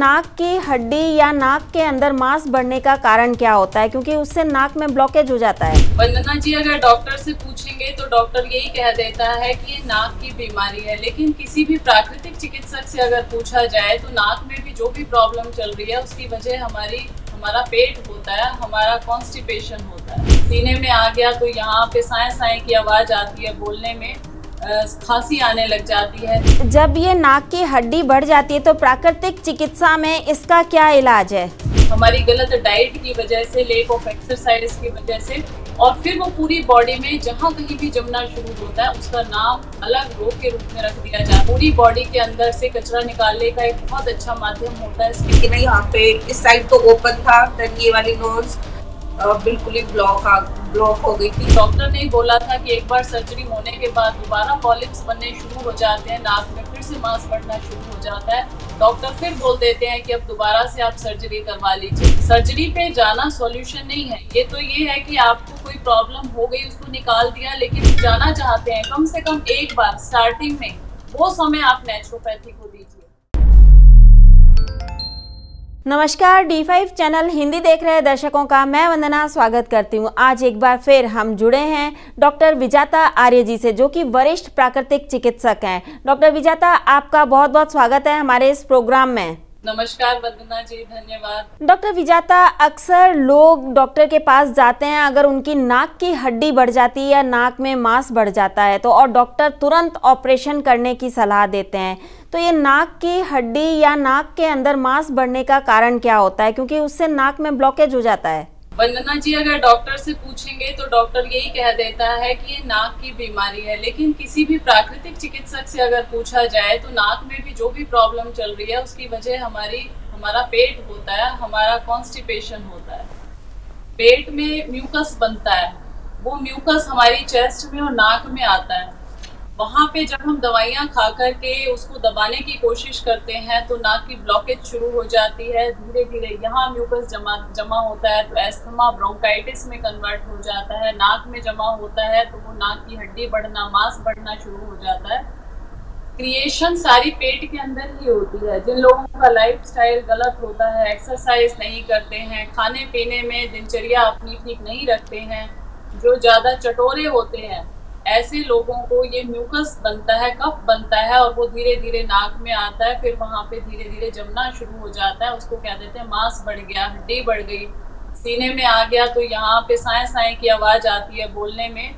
नाक की हड्डी या नाक के अंदर मांस बढ़ने का कारण क्या होता है, क्योंकि उससे नाक में ब्लॉकेज हो जाता है। वंदना जी, अगर डॉक्टर से पूछेंगे तो डॉक्टर यही कह देता है कि ये नाक की बीमारी है, लेकिन किसी भी प्राकृतिक चिकित्सक से अगर पूछा जाए तो नाक में भी जो भी प्रॉब्लम चल रही है उसकी वजह हमारा पेट होता है, हमारा कॉन्स्टिपेशन होता है। सीने में आ गया तो यहाँ पे साए साए की आवाज आती है, बोलने में खांसी आने लग जाती है। जब ये नाक की हड्डी बढ़ जाती है तो प्राकृतिक चिकित्सा में इसका क्या इलाज है? हमारी गलत डाइट की वजह से, लेक ऑफ एक्सरसाइज की वजह से, और फिर वो पूरी बॉडी में जहाँ कहीं भी जमना शुरू होता है उसका नाम अलग रोग के रूप में रख दिया जाता है। पूरी बॉडी के अंदर से कचरा निकालने का एक बहुत अच्छा माध्यम होता है। लेकिन यहाँ पे इस साइड तो ओपन था, देन ये वाली नोज बिल्कुल ही ब्लॉक हो गई थी। डॉक्टर ने बोला था कि एक बार सर्जरी होने के बाद दोबारा पॉलिप्स बनने शुरू हो जाते हैं, नाक में फिर से मांस बढ़ना शुरू हो जाता है। डॉक्टर फिर बोल देते हैं कि अब दोबारा से आप सर्जरी करवा लीजिए। सर्जरी पे जाना सॉल्यूशन नहीं है। ये है कि आपको कोई प्रॉब्लम हो गई, उसको निकाल दिया, लेकिन जाना चाहते हैं कम से कम एक बार स्टार्टिंग में, वो समय आप नेचुरोपैथी को दीजिए। नमस्कार, D5 चैनल हिंदी देख रहे दर्शकों का मैं वंदना स्वागत करती हूं। आज एक बार फिर हम जुड़े हैं डॉक्टर विजाता आर्य जी से, जो कि वरिष्ठ प्राकृतिक चिकित्सक हैं। डॉक्टर विजाता, आपका बहुत बहुत स्वागत है हमारे इस प्रोग्राम में। नमस्कार वंदना जी, धन्यवाद। डॉक्टर विजाता, अक्सर लोग डॉक्टर के पास जाते हैं अगर उनकी नाक की हड्डी बढ़ जाती है या नाक में मांस बढ़ जाता है तो, और डॉक्टर तुरंत ऑपरेशन करने की सलाह देते हैं। तो ये नाक की हड्डी या नाक के अंदर मांस बढ़ने का कारण क्या होता है, क्योंकि उससे नाक में ब्लॉकेज हो जाता है? वंदना जी, अगर डॉक्टर से पूछेंगे तो डॉक्टर यही कह देता है कि ये नाक की बीमारी है, लेकिन किसी भी प्राकृतिक चिकित्सक से अगर पूछा जाए तो नाक में भी जो भी प्रॉब्लम चल रही है उसकी वजह हमारा पेट होता है, हमारा कॉन्स्टिपेशन होता है। पेट में म्यूकस बनता है, वो म्यूकस हमारी चेस्ट में और नाक में आता है। वहाँ पे जब हम दवाइयाँ खा करके उसको दबाने की कोशिश करते हैं तो नाक की ब्लॉकेज शुरू हो जाती है। धीरे धीरे यहाँ म्यूकस जमा होता है तो एस्थमा ब्रोंकाइटिस में कन्वर्ट हो जाता है। नाक में जमा होता है तो वो नाक की हड्डी बढ़ना, मांस बढ़ना शुरू हो जाता है। क्रिएशन सारी पेट के अंदर ही होती है। जिन लोगों का लाइफस्टाइल गलत होता है, एक्सरसाइज नहीं करते हैं, खाने पीने में दिनचर्या अपनी ठीक नहीं रखते हैं, जो ज़्यादा चटोरे होते हैं, ऐसे लोगों को ये म्यूकस बनता है, कफ बनता है, और वो धीरे धीरे नाक में आता है। फिर वहाँ पे धीरे धीरे जमना शुरू हो जाता है। उसको कह देते हैं मांस बढ़ गया, हड्डी बढ़ गई। सीने में आ गया तो यहाँ पे साए साए की आवाज़ आती है, बोलने में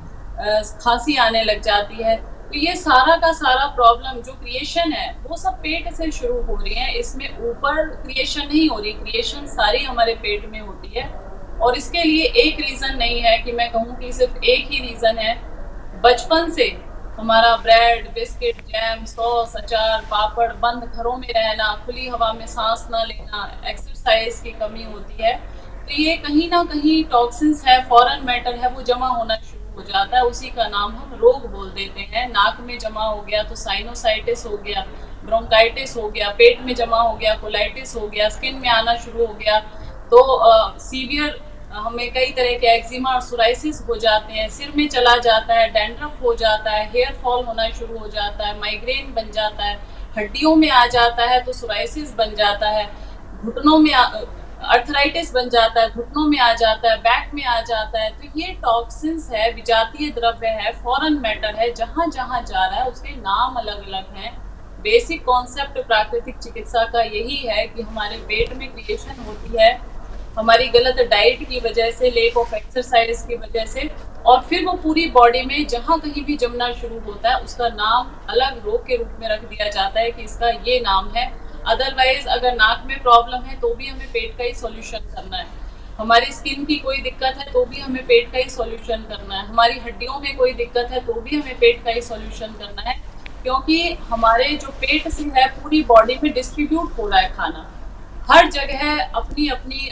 खांसी आने लग जाती है। तो ये सारा का सारा प्रॉब्लम जो क्रिएशन है वो सब पेट से शुरू हो रही है। इसमें ऊपर क्रिएशन नहीं हो रही, क्रिएशन सारी हमारे पेट में होती है। और इसके लिए एक रीज़न नहीं है कि मैं कहूँ कि सिर्फ एक ही रीज़न है। बचपन से हमारा ब्रेड, बिस्किट, जैम, सॉस, अचार, पापड़, बंद घरों में रहना, खुली हवा में सांस ना लेना, एक्सरसाइज की कमी होती है, तो ये कहीं ना कहीं टॉक्सिन्स है, फॉरेन मैटर है, वो जमा होना शुरू हो जाता है। उसी का नाम हम रोग बोल देते हैं। नाक में जमा हो गया तो साइनोसाइटिस हो गया, ब्रोंकाइटिस हो गया, पेट में जमा हो गया, कोलाइटिस हो गया, स्किन में आना शुरू हो गया तो सीवियर हमें कई तरह के एक्जिमा और सोराइसिस हो जाते हैं। सिर में चला जाता है, डैंड्रफ हो जाता है, हेयर फॉल होना शुरू हो जाता है, माइग्रेन बन जाता है, हड्डियों में आ जाता है तो सोराइसिस बन जाता है, घुटनों में अर्थराइटिस बन जाता है, घुटनों में आ जाता है, बैक में आ जाता है। तो ये टॉक्सिन्स है, विजातीय द्रव्य है, फॉरेन मैटर है, जहाँ जहाँ जा रहा है उसके नाम अलग अलग हैं। बेसिक कॉन्सेप्ट प्राकृतिक चिकित्सा का यही है कि हमारे पेट में क्रिएशन होती है हमारी गलत डाइट की वजह से, लेक ऑफ एक्सरसाइज की वजह से, और फिर वो पूरी बॉडी में जहाँ कहीं भी जमना शुरू होता है उसका नाम अलग रोग के रूप में रख दिया जाता है कि इसका ये नाम है। अदरवाइज अगर नाक में प्रॉब्लम है तो भी हमें पेट का ही सॉल्यूशन करना है। हमारी स्किन की कोई दिक्कत है तो भी हमें पेट का ही सॉल्यूशन करना है। हमारी हड्डियों में कोई दिक्कत है तो भी हमें पेट का ही सॉल्यूशन करना है, क्योंकि हमारे जो पेट से है पूरी बॉडी में डिस्ट्रीब्यूट हो रहा है खाना। हर जगह अपनी अपनी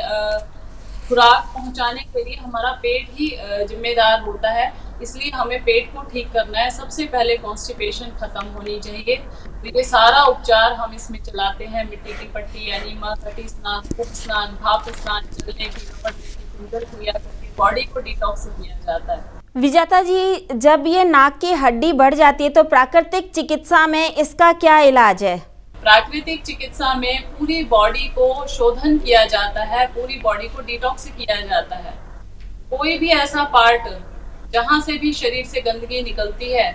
खुराक पहुंचाने के लिए हमारा पेट ही जिम्मेदार होता है। इसलिए हमें पेट को ठीक करना है। सबसे पहले कॉन्स्टिपेशन खत्म होनी चाहिए। तो ये सारा उपचार हम इसमें चलाते हैं। मिट्टी की पट्टी, एनीमा, कटी स्नान, फूक स्नान, भाप स्नान, चलने की फिंगर क्रिया करके बॉडी को डिटॉक्स किया जाता है। विजाता जी, जब ये नाक की हड्डी बढ़ जाती है तो प्राकृतिक चिकित्सा में इसका क्या इलाज है? प्राकृतिक चिकित्सा में पूरी बॉडी को शोधन किया जाता है, पूरी बॉडी को डिटॉक्स किया जाता है। कोई भी ऐसा पार्ट जहां से भी शरीर से गंदगी निकलती है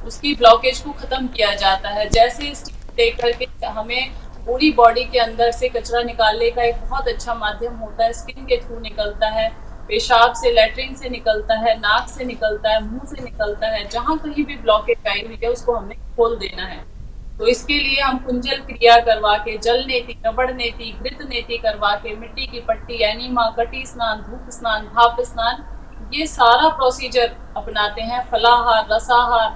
उसकी ब्लॉकेज को खत्म किया जाता है। जैसे स्टीम देख करके हमें पूरी बॉडी के अंदर से कचरा निकालने का एक बहुत अच्छा माध्यम होता है, स्किन के थ्रू निकलता है, पेशाब से, लैट्रिन से निकलता है, नाक से निकलता है, मुंह से निकलता है। जहां कहीं भी ब्लॉकेज आई हुई है उसको हमने खोल देना है। तो इसके लिए हम कुंजल क्रिया करवा के, जल नेति, रबड़ नेति, घृत नेति करवा के, मिट्टी की पट्टी, एनीमा, कटी स्नान, धूप स्नान, भाप स्नान, ये सारा प्रोसीजर अपनाते हैं। फलाहार, रसाहार,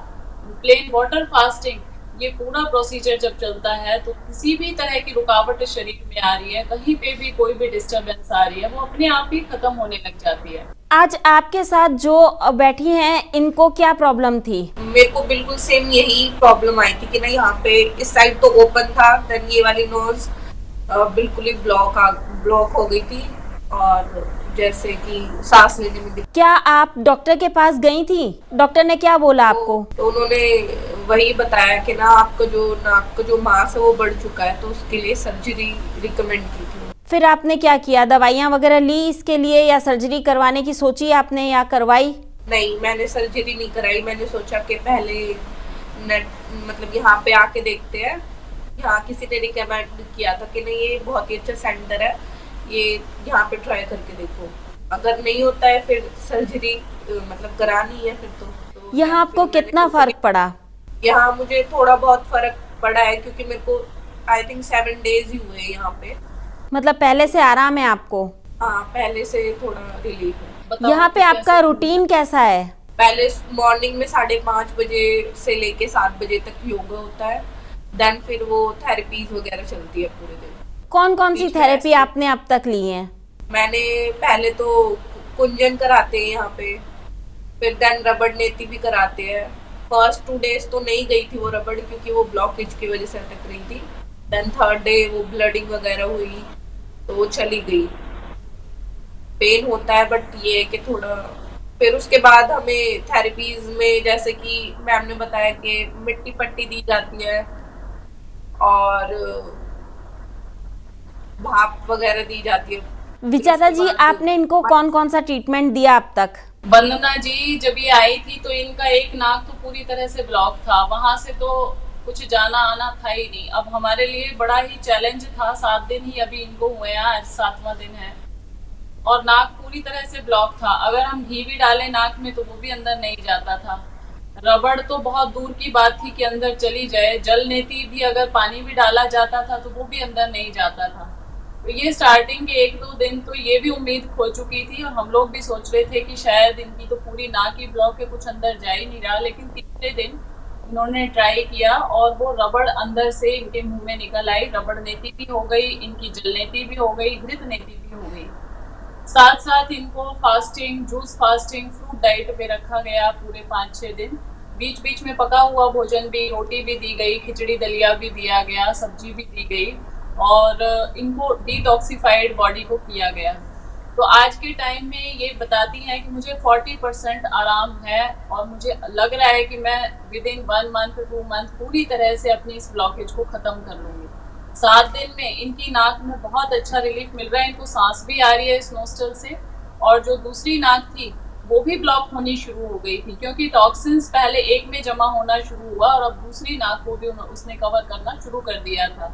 प्लेन वाटर फास्टिंग, ये पूरा प्रोसीजर जब चलता है तो किसी भी तरह की रुकावट शरीर में आ रही है, कहीं पे भी कोई भी डिस्टरबेंस आ रही है, वो अपने आप ही खत्म होने लग जाती है। आज आपके साथ जो बैठी हैं, इनको क्या प्रॉब्लम थी? मेरे को बिल्कुल सेम यही प्रॉब्लम आई थी कि ना यहाँ पे इस साइड तो ओपन था, देन ये वाली नोज बिल्कुल ही ब्लॉक हो गई थी और जैसे कि सांस लेने में दिक्कत। क्या आप डॉक्टर के पास गई थी? डॉक्टर ने क्या बोला आपको? तो उन्होंने वही बताया कि ना आपका जो नाक का जो मांस है वो बढ़ चुका है, तो उसके लिए सर्जरी रिकमेंड की थी। फिर आपने क्या किया? दवाइयाँ वगैरह ली इसके लिए या सर्जरी करवाने की सोची आपने या करवाई? नहीं, मैंने सर्जरी नहीं कराई। मैंने सोचा कि पहले मतलब यहाँ पे आके देखते हैं। यहाँ किसी ने रिकमेंड किया था कि नहीं ये बहुत ही अच्छा सेंटर है, ये यहाँ पे ट्राई करके देखो, अगर नहीं होता है फिर सर्जरी मतलब करानी है फिर तो यहाँ आपको कितना फर्क पड़ा? यहाँ मुझे थोड़ा बहुत फर्क पड़ा है क्योंकि मेरे को आई थिंक 7 डेज ही हुए यहाँ पे। मतलब पहले से आराम है आपको? हाँ, पहले से थोड़ा रिलीफ है। यहाँ पे आपका रूटीन कैसा है? पहले मॉर्निंग में 5:30 बजे से लेके 7 बजे तक योगा होता है, देन फिर वो थेरेपीज वगैरह चलती है पूरे दिन। कौन कौन सी थेरेपी आपने अब तक ली है? मैंने पहले तो कुंजन कराते हैं यहाँ पे, फिर देन रबड़ नेति भी कराते हैं। फर्स्ट 2 डेज तो नहीं गई थी वो रबड़ क्योंकि वो ब्लॉकेज की वजह से अटक रही थी। देन 3rd डे वो ब्लडिंग वगैरह हुई तो वो चली गई। पेन होता है बट ये है कि थोड़ा। फिर उसके बाद हमें थेरेपीज में जैसे कि मैम ने बताया कि मिट्टी पट्टी दी जाती है और भाप वगैरह दी जाती है। विचारा जी, आपने इनको कौन कौन सा ट्रीटमेंट दिया अब तक? वंदना जी जब ये आई थी तो इनका एक नाक तो पूरी तरह से ब्लॉक था, वहां से तो कुछ जाना आना था ही नहीं। अब हमारे लिए बड़ा ही चैलेंज था। 7 दिन ही अभी इनको हुए हैं, आज 7वां दिन है और नाक पूरी तरह से ब्लॉक था। अगर हम घी भी डालें नाक में तो वो भी अंदर नहीं जाता था। रबड़ तो बहुत दूर की बात थी कि अंदर चली जाए। जल नेति भी अगर पानी भी डाला जाता था तो वो भी अंदर नहीं जाता था। तो ये स्टार्टिंग के 1-2 दिन तो ये भी उम्मीद खो चुकी थी और हम लोग भी सोच रहे थे कि शायद इनकी तो पूरी नाक ही ब्लॉक है, कुछ अंदर जा ही नहीं रहा। लेकिन 3रे दिन इन्होंने ट्राई किया और वो रबड़ अंदर से इनके मुंह में निकल आई। रबड़ नेति भी हो गई, इनकी जल नेति भी हो गई, घृत नेति भी हो गई। साथ साथ इनको fasting, juice fasting, fruit diet पे रखा गया पूरे 5-6 दिन। बीच बीच में पका हुआ भोजन भी, रोटी भी दी गई, खिचड़ी दलिया भी दिया गया, सब्जी भी दी गई और इनको डिटॉक्सिफाइड बॉडी को किया गया। तो आज के टाइम में ये बताती हैं कि मुझे 40% आराम है और मुझे लग रहा है कि मैं विदिन 1 मंथ 2 मंथ पूरी तरह से अपनी इस ब्लॉकेज को खत्म कर लूंगी। 7 दिन में इनकी नाक में बहुत अच्छा रिलीफ मिल रहा है। इनको सांस भी आ रही है इस नोस्ट्रल से और जो दूसरी नाक थी वो भी ब्लॉक होनी शुरू हो गई थी क्योंकि टॉक्सिन्स पहले एक में जमा होना शुरू हुआ और अब दूसरी नाक को भी उसने कवर करना शुरू कर दिया था।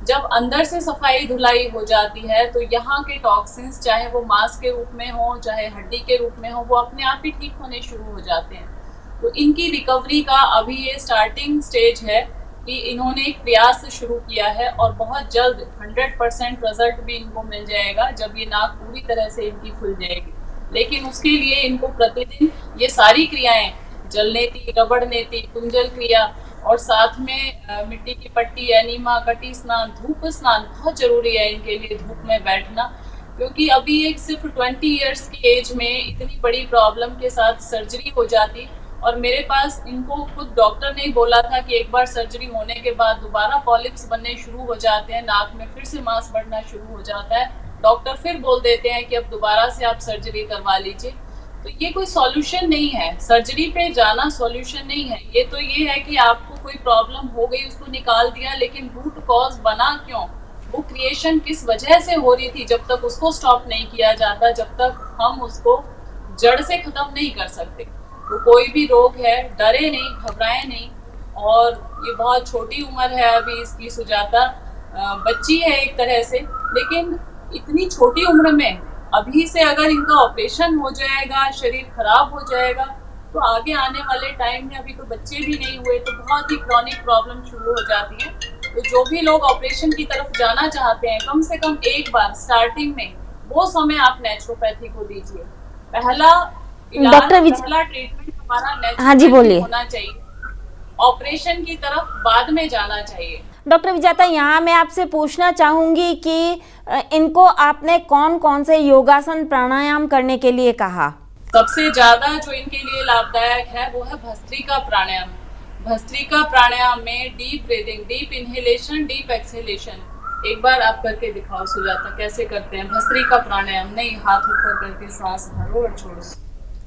जब अंदर से सफाई धुलाई हो जाती है तो यहाँ के टॉक्सिन्स चाहे वो मांस के रूप में हो चाहे हड्डी के रूप में हो वो अपने आप ही ठीक होने शुरू हो जाते हैं। तो इनकी रिकवरी का अभी ये स्टार्टिंग स्टेज है कि इन्होंने एक प्रयास शुरू किया है और बहुत जल्द 100% रिजल्ट भी इनको मिल जाएगा जब ये नाक पूरी तरह से इनकी खुल जाएगी। लेकिन उसके लिए इनको प्रतिदिन ये सारी क्रियाएं, जल नेति, रबड़ नेति, कुंजल क्रिया और साथ में मिट्टी की पट्टी, एनीमा, कटी स्नान, धूप स्नान बहुत जरूरी है इनके लिए। धूप में बैठना क्योंकि अभी एक सिर्फ 20 इयर्स की एज में इतनी बड़ी प्रॉब्लम के साथ सर्जरी हो जाती और मेरे पास इनको खुद डॉक्टर ने बोला था कि एक बार सर्जरी होने के बाद दोबारा पॉलिप्स बनने शुरू हो जाते हैं, नाक में फिर से मांस बढ़ना शुरू हो जाता है। डॉक्टर फिर बोल देते हैं कि अब दोबारा से आप सर्जरी करवा लीजिए। तो ये कोई सॉल्यूशन नहीं है, सर्जरी पे जाना सॉल्यूशन नहीं है। ये तो ये है कि आपको कोई प्रॉब्लम हो गई उसको निकाल दिया, लेकिन रूट कॉज बना क्यों, वो क्रिएशन किस वजह से हो रही थी, जब तक उसको स्टॉप नहीं किया जाता, जब तक हम उसको जड़ से खत्म नहीं कर सकते। तो कोई भी रोग है, डरे नहीं, घबराए नहीं। और ये बहुत छोटी उम्र है अभी इसकी, सुजाता बच्ची है एक तरह से, लेकिन इतनी छोटी उम्र में अभी से अगर इनका ऑपरेशन हो जाएगा, शरीर खराब हो जाएगा, तो आगे आने वाले टाइम में, अभी तो बच्चे भी नहीं हुए, तो बहुत ही क्रॉनिक प्रॉब्लम शुरू हो जाती है। तो जो भी लोग ऑपरेशन की तरफ जाना चाहते हैं, कम से कम एक बार स्टार्टिंग में वो समय आप नेचुरोपैथी को दीजिए। पहला इलाज, पहला ट्रीटमेंट हमारा नेचुरोपैथी होना चाहिए, ऑपरेशन की तरफ बाद में जाना चाहिए। डॉक्टर विजेता, यहाँ मैं आपसे पूछना चाहूंगी कि इनको आपने कौन कौन से योगासन प्राणायाम करने के लिए कहा? सबसे ज्यादा जो इनके लिए लाभदायक है वो है भस्त्रिका प्राणायाम। भस्त्रिका प्राणायाम में deep breathing, deep inhalation, deep exhalation. एक बार आप करके दिखाओ सुजाता, कैसे करते हैं भस्त्रिका प्राणायाम? नहीं, हाथ ऊपर करके श्वास भरो और छोड़ो,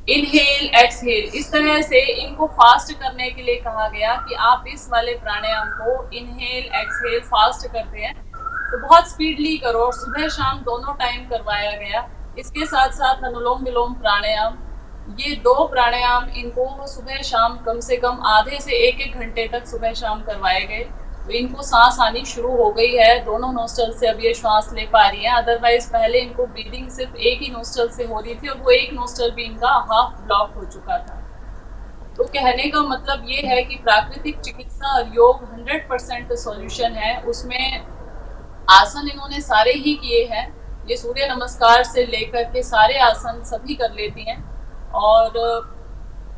इनहेल एक्सहेल। इस तरह से इनको फास्ट करने के लिए कहा गया कि आप इस वाले प्राणायाम को इनहेल एक्सहेल फास्ट करते हैं तो बहुत स्पीडली करो, और सुबह शाम दोनों टाइम करवाया गया। इसके साथ साथ अनुलोम विलोम प्राणायाम, ये 2 प्राणायाम इनको सुबह शाम कम से कम आधे से 1-1 घंटे तक सुबह शाम करवाए गए। तो इनको सांस आनी शुरू हो गई है, दोनों नोस्ट्रल से अब ये श्वास ले पा रही है। अदरवाइज पहले इनको ब्रीदिंग सिर्फ एक ही नोस्ट्रल से हो रही थी, और वो एक नोस्ट्रल भी इनका हाफ ब्लॉक हो चुका था। तो कहने का मतलब ये है कि प्राकृतिक चिकित्सा और योग 100% सॉल्यूशन है। उसमें आसन इन्होंने सारे ही किए हैं, ये सूर्य नमस्कार से लेकर के सारे आसन सभी कर लेती हैं। और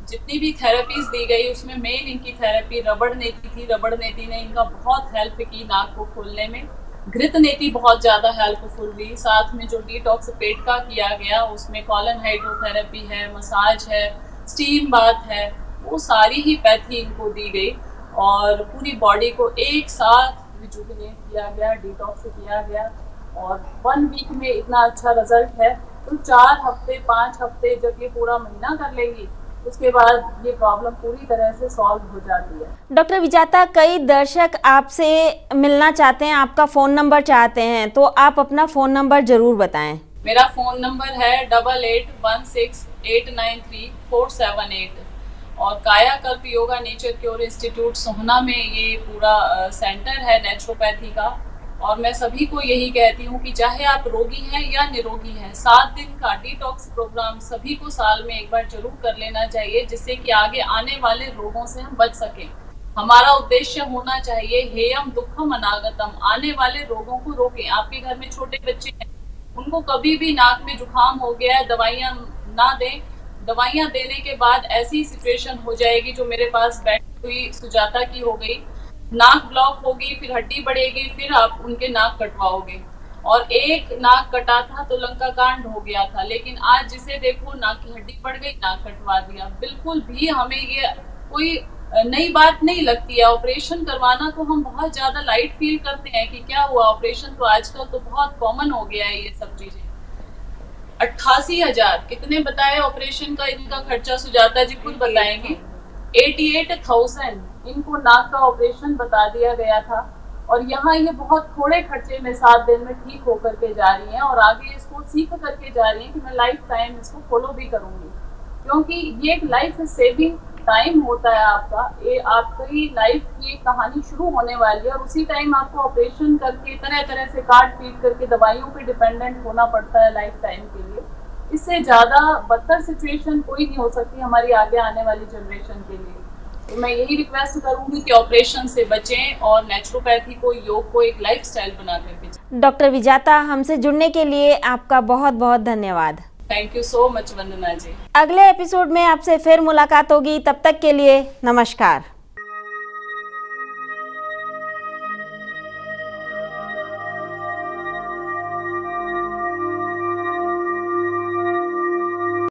जितनी भी थेरेपीज दी गई उसमें मेन इनकी थेरेपी रबड़ नेती थी। रबड़ नेती ने इनका बहुत हेल्प की नाक को खोलने में। घृत नेती बहुत ज़्यादा हेल्पफुल हुई। साथ में जो डिटॉक्स पेट का किया गया उसमें कॉलन हाइड्रोथेरेपी है, मसाज है, स्टीम बाथ है, वो सारी ही पैथी इनको दी गई। और पूरी बॉडी को एक साथ रिजुविनेट किया गया, डिटॉक्स किया गया, और 1 वीक में इतना अच्छा रिजल्ट है। तो 4 हफ्ते 5 हफ्ते जब ये पूरा महीना कर लेंगी उसके बाद ये प्रॉब्लम पूरी तरह से सॉल्व हो जाती है। डॉक्टर विजेता, कई दर्शक आपसे मिलना चाहते हैं, आपका फ़ोन नंबर चाहते हैं, तो आप अपना फ़ोन नंबर ज़रूर बताएं। मेरा फ़ोन नंबर है 8816893478 और कायाकल्प योगा नेचर क्योर इंस्टीट्यूट सोहना में ये पूरा सेंटर है नेचुरोपैथी का। और मैं सभी को यही कहती हूँ कि चाहे आप रोगी हैं या निरोगी हैं, 7 दिन का डिटॉक्स प्रोग्राम सभी को साल में एक बार जरूर कर लेना चाहिए, जिससे कि आगे आने वाले रोगों से हम बच सकें। हमारा उद्देश्य होना चाहिए हेयम दुखम अनागतम, आने वाले रोगों को रोकें। आपके घर में छोटे बच्चे हैं, उनको कभी भी नाक में जुकाम हो गया है, दवाइयाँ ना दें। दवाइयाँ देने के बाद ऐसी सिचुएशन हो जाएगी जो मेरे पास बैठी हुई सुजाता की हो गई। नाक ब्लॉक होगी, फिर हड्डी बढ़ेगी, फिर आप उनके नाक कटवाओगे। और एक नाक कटा था तो लंका कांड हो गया था, लेकिन आज जिसे देखो नाक की हड्डी बढ़ गई, नाक कटवा दिया। बिल्कुल भी हमें ये कोई नई बात नहीं लगती है। ऑपरेशन करवाना तो हम बहुत ज्यादा लाइट फील करते हैं कि क्या हुआ ऑपरेशन, तो आजकल तो बहुत कॉमन हो गया है ये सब चीजें। 88,000 कितने बताए ऑपरेशन का इनका खर्चा? सुजाता जी खुद बताएंगे। 88,000 इनको नाक का ऑपरेशन बता दिया गया था, और यहाँ ये बहुत थोड़े खर्चे में 7 दिन में ठीक होकर के जा रही हैं, और आगे इसको सीख करके जा रही हैं कि मैं लाइफ टाइम इसको फॉलो भी करूंगी, क्योंकि ये एक लाइफ सेविंग टाइम होता है आपका। ये आपकी लाइफ की एक कहानी शुरू होने वाली है, और उसी टाइम आपको ऑपरेशन करके तरह तरह से काट पीट करके दवाइयों पे डिपेंडेंट होना पड़ता है लाइफ टाइम के लिए। इससे ज़्यादा बदतर सिचुएशन कोई नहीं हो सकती हमारी आगे आने वाली जनरेशन के लिए। तो मैं यही रिक्वेस्ट करूंगी कि ऑपरेशन से बचें और नेचुरोपैथी को, योग को एक लाइफस्टाइल बना करके। डॉक्टर विजेता, हमसे जुड़ने के लिए आपका बहुत बहुत धन्यवाद। थैंक यू सो मच वंदना जी। अगले एपिसोड में आपसे फिर मुलाकात होगी, तब तक के लिए नमस्कार।